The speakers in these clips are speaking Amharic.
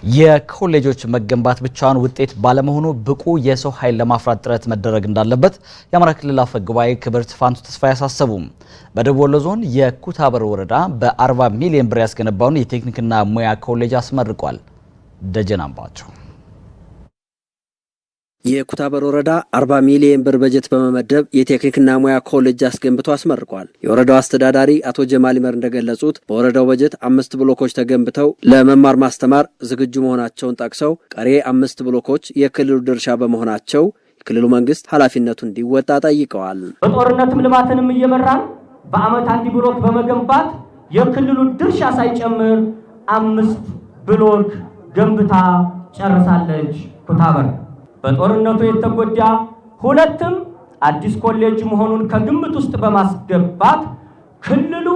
የኮሌጆች መገንባት ብቻውን ውጤት ባለመሆኑ ብቁ የሰው ኃይል ለማፍራት ጥረት መደረግ እንዳለበት የአማራ ክልል አፈ ጉባኤ ክብርት ፋንቱ ተስፋዬ አሳሰቡ። በደቡብ ወሎ ዞን የኩታበር ወረዳ በ40 ሚሊዮን ብር ያስገነባውን የቴክኒክና ሙያ ኮሌጅ አስመርቋል። ደጀን አምባቸው የኩታበር ወረዳ 40 ሚሊዮን ብር በጀት በመመደብ የቴክኒክና ሙያ ኮሌጅ አስገንብቶ አስመርቋል። የወረዳው አስተዳዳሪ አቶ ጀማል ይመር እንደገለጹት በወረዳው በጀት 5 ብሎኮች ተገንብተው ለመማር ማስተማር ዝግጁ መሆናቸውን ጠቅሰው ቀሪ 5 ብሎኮች የክልሉ ድርሻ በመሆናቸው የክልሉ መንግስት ኃላፊነቱን እንዲወጣ ጠይቀዋል። በጦርነትም ልማትንም እየመራን በአመት 1 ብሎክ በመገንባት የክልሉ ድርሻ ሳይጨምር 5 ብሎክ ገንብታ ጨርሳለች ኩታበር። በጦርነቱ የተጎዳ ሁለትም አዲስ ኮሌጅ መሆኑን ከግምት ውስጥ በማስገባት ክልሉ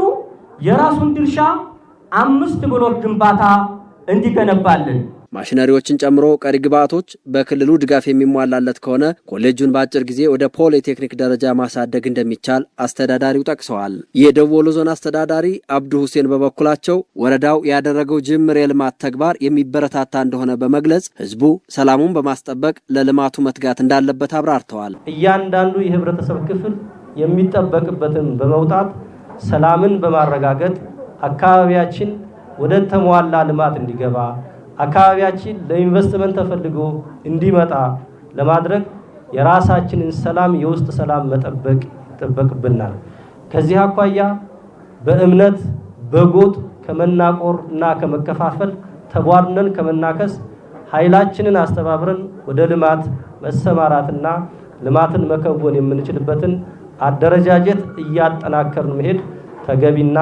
የራሱን ድርሻ 5 ብሎክ ግንባታ እንዲገነባልን ማሽነሪዎችን ጨምሮ ቀሪ ግብአቶች በክልሉ ድጋፍ የሚሟላለት ከሆነ ኮሌጁን በአጭር ጊዜ ወደ ፖሊቴክኒክ ደረጃ ማሳደግ እንደሚቻል አስተዳዳሪው ጠቅሰዋል። የደቡብ ወሎ ዞን አስተዳዳሪ አብዱ ሁሴን በበኩላቸው ወረዳው ያደረገው ጅምር የልማት ተግባር የሚበረታታ እንደሆነ በመግለጽ ህዝቡ ሰላሙን በማስጠበቅ ለልማቱ መትጋት እንዳለበት አብራርተዋል። እያንዳንዱ የህብረተሰብ ክፍል የሚጠበቅበትን በመውጣት ሰላምን በማረጋገጥ አካባቢያችን ወደ ተሟላ ልማት እንዲገባ አካባቢያችን ለኢንቨስትመንት ተፈልጎ እንዲመጣ ለማድረግ የራሳችንን ሰላም የውስጥ ሰላም መጠበቅ ይጠበቅብናል። ከዚህ አኳያ በእምነት በጎጥ ከመናቆር እና ከመከፋፈል ተቧድነን ከመናከስ ኃይላችንን አስተባብረን ወደ ልማት መሰማራትና ልማትን መከወን የምንችልበትን አደረጃጀት እያጠናከርን መሄድ ተገቢና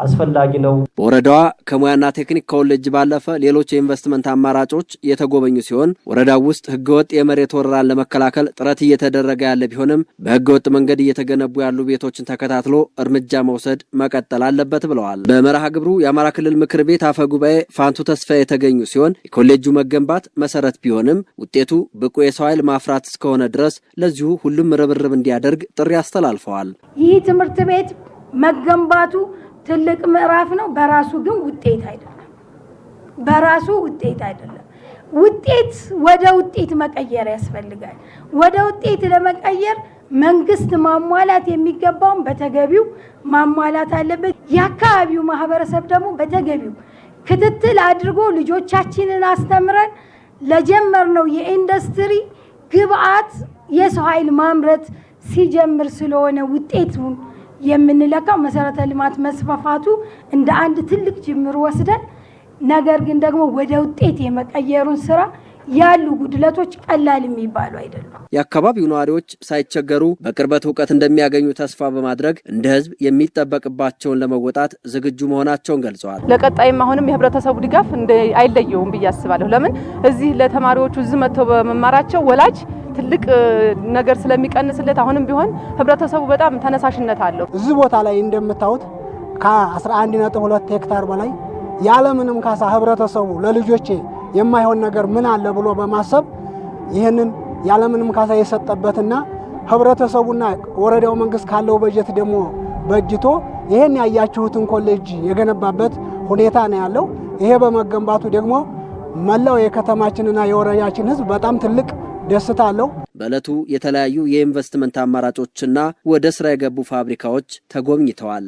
አስፈላጊ ነው። በወረዳዋ ከሙያና ቴክኒክ ኮሌጅ ባለፈ ሌሎች የኢንቨስትመንት አማራጮች የተጎበኙ ሲሆን ወረዳው ውስጥ ህገወጥ የመሬት ወረራን ለመከላከል ጥረት እየተደረገ ያለ ቢሆንም በህገወጥ መንገድ እየተገነቡ ያሉ ቤቶችን ተከታትሎ እርምጃ መውሰድ መቀጠል አለበት ብለዋል። በመርሃ ግብሩ የአማራ ክልል ምክር ቤት አፈ ጉባኤ ፋንቱ ተስፋዬ የተገኙ ሲሆን የኮሌጁ መገንባት መሰረት ቢሆንም ውጤቱ ብቁ የሰው ኃይል ማፍራት እስከሆነ ድረስ ለዚሁ ሁሉም ርብርብ እንዲያደርግ ጥሪ አስተላልፈዋል። ይህ ትምህርት ቤት መገንባቱ ትልቅ ምዕራፍ ነው። በራሱ ግን ውጤት አይደለም። ውጤት ወደ ውጤት መቀየር ያስፈልጋል። ወደ ውጤት ለመቀየር መንግስት ማሟላት የሚገባውን በተገቢው ማሟላት አለበት። የአካባቢው ማህበረሰብ ደግሞ በተገቢው ክትትል አድርጎ ልጆቻችንን አስተምረን ለጀመርነው የኢንዱስትሪ ግብአት የሰው ኃይል ማምረት ሲጀምር ስለሆነ ውጤቱን የምንለካው መሰረተ ልማት መስፋፋቱ እንደ አንድ ትልቅ ጅምር ወስደን ነገር ግን ደግሞ ወደ ውጤት የመቀየሩን ስራ ያሉ ጉድለቶች ቀላል የሚባሉ አይደሉም። የአካባቢው ነዋሪዎች ሳይቸገሩ በቅርበት ዕውቀት እንደሚያገኙ ተስፋ በማድረግ እንደ ህዝብ የሚጠበቅባቸውን ለመወጣት ዝግጁ መሆናቸውን ገልጸዋል። ለቀጣይም አሁንም የህብረተሰቡ ድጋፍ አይለየውም ብዬ አስባለሁ። ለምን እዚህ ለተማሪዎቹ እዚህ መጥተው በመማራቸው ወላጅ ትልቅ ነገር ስለሚቀንስለት አሁንም ቢሆን ህብረተሰቡ በጣም ተነሳሽነት አለው። እዚህ ቦታ ላይ እንደምታዩት ከ11.2 ሄክታር በላይ ያለምንም ካሳ ህብረተሰቡ ለልጆቼ የማይሆን ነገር ምን አለ ብሎ በማሰብ ይሄንን ያለምንም ካሳ የሰጠበትና ህብረተሰቡና ወረዳው መንግስት ካለው በጀት ደግሞ በጅቶ ይሄን ያያችሁትን ኮሌጅ የገነባበት ሁኔታ ነው ያለው። ይሄ በመገንባቱ ደግሞ መላው የከተማችንና የወረዳችን ህዝብ በጣም ትልቅ ደስታ አለው። በዕለቱ የተለያዩ የኢንቨስትመንት አማራጮችና ወደ ስራ የገቡ ፋብሪካዎች ተጎብኝተዋል።